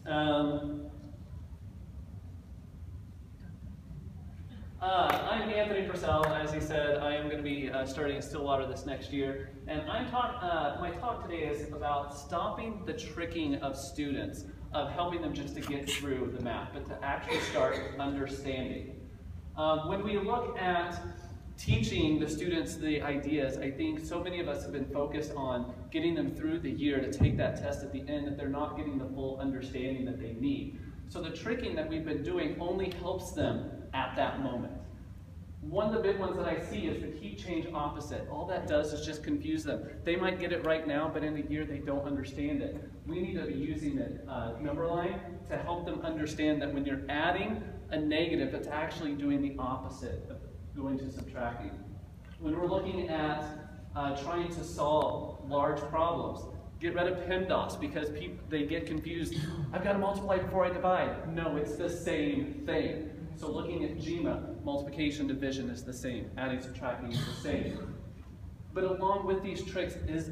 I'm Anthony Purcell. As he said, I am going to be starting at Stillwater this next year. And my talk today is about stopping the tricking of students, of helping them just to get through the math, but to actually start understanding. When we look at teaching the students the ideas, I think so many of us have been focused on getting them through the year to take that test at the end that they're not getting the full understanding that they need. So the tricking that we've been doing only helps them at that moment. One of the big ones that I see is the keep change opposite. All that does is just confuse them. They might get it right now, but in a year they don't understand it. We need to be using the number line to help them understand that when you're adding a negative, it's actually doing the opposite of going to subtracting. When we're looking at trying to solve large problems, get rid of PEMDAS because they get confused. I've got to multiply before I divide. No, it's the same thing. So looking at GMA, multiplication, division is the same. Adding, subtracting is the same. But along with these tricks is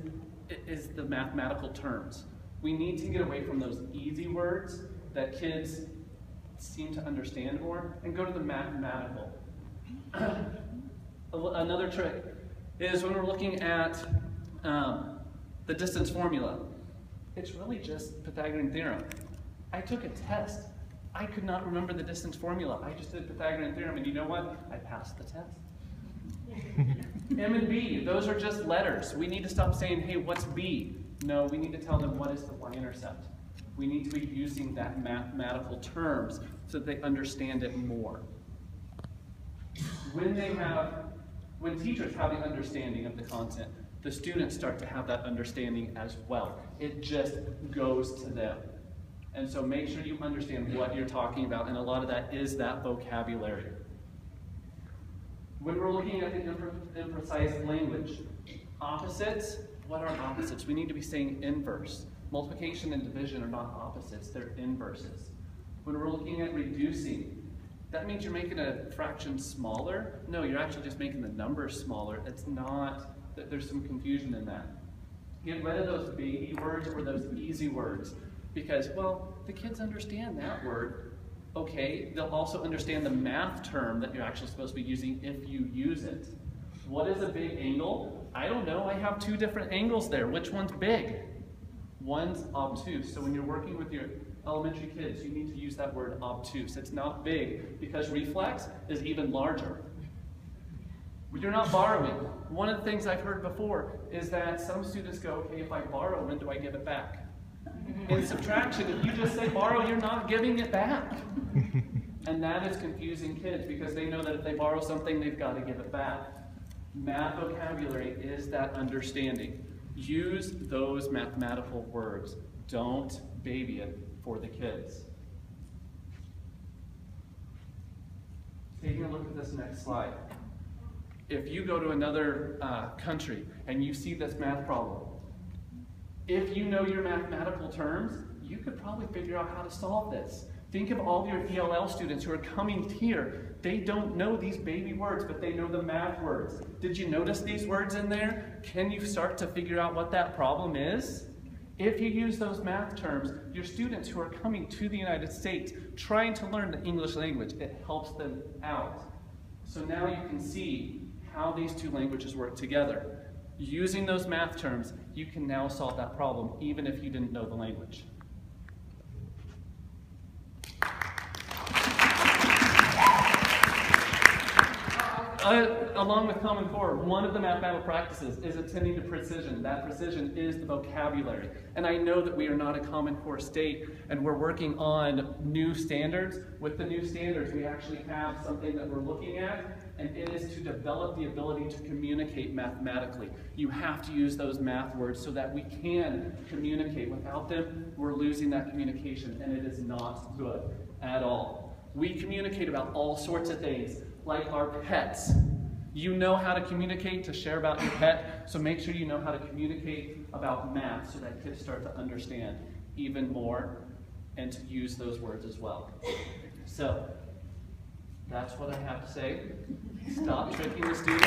the mathematical terms. We need to get away from those easy words that kids seem to understand more and go to the mathematical. Another trick is when we're looking at the distance formula. It's really just Pythagorean theorem. I took a test. I could not remember the distance formula. I just did Pythagorean theorem, and you know what? I passed the test. M and B, those are just letters. We need to stop saying, hey, what's B? No, we need to tell them what is the y-intercept. We need to be using that mathematical terms so that they understand it more. When teachers have the understanding of the content, the students start to have that understanding as well. It just goes to them. And so make sure you understand what you're talking about, and a lot of that is that vocabulary. When we're looking at the imprecise language, opposites, what are opposites? We need to be saying inverse. Multiplication and division are not opposites, they're inverses. When we're looking at reducing, that means you're making a fraction smaller? No, you're actually just making the numbers smaller. It's not, there's some confusion in that. Get rid of those baby words or those easy words because, well, the kids understand that word. Okay, they'll also understand the math term that you're actually supposed to be using if you use it. What is a big angle? I don't know, I have two different angles there. Which one's big? One's obtuse. So when you're working with your elementary kids, you need to use that word obtuse. It's not big because reflex is even larger. You're not borrowing. One of the things I've heard before is that some students go, okay, if I borrow, when do I give it back? In subtraction, if you just say borrow, you're not giving it back. And that is confusing kids because they know that if they borrow something, they've got to give it back. Math vocabulary is that understanding. Use those mathematical words. Don't baby it for the kids. Taking a look at this next slide. If you go to another country and you see this math problem, if you know your mathematical terms, you could probably figure out how to solve this. Think of all your ELL students who are coming here. They don't know these baby words, but they know the math words. Did you notice these words in there? Can you start to figure out what that problem is? If you use those math terms, your students who are coming to the United States trying to learn the English language, it helps them out. So now you can see how these two languages work together. Using those math terms, you can now solve that problem even if you didn't know the language. Along with Common Core, one of the mathematical practices is attending to precision. That precision is the vocabulary. And I know that we are not a Common Core state, and we're working on new standards. With the new standards, we actually have something that we're looking at, and it is to develop the ability to communicate mathematically. You have to use those math words so that we can communicate. Without them, we're losing that communication, and it is not good at all. We communicate about all sorts of things, like our pets. You know how to communicate, to share about your pet, so make sure you know how to communicate about math so that kids start to understand even more and to use those words as well. So, that's what I have to say. Stop tricking the students.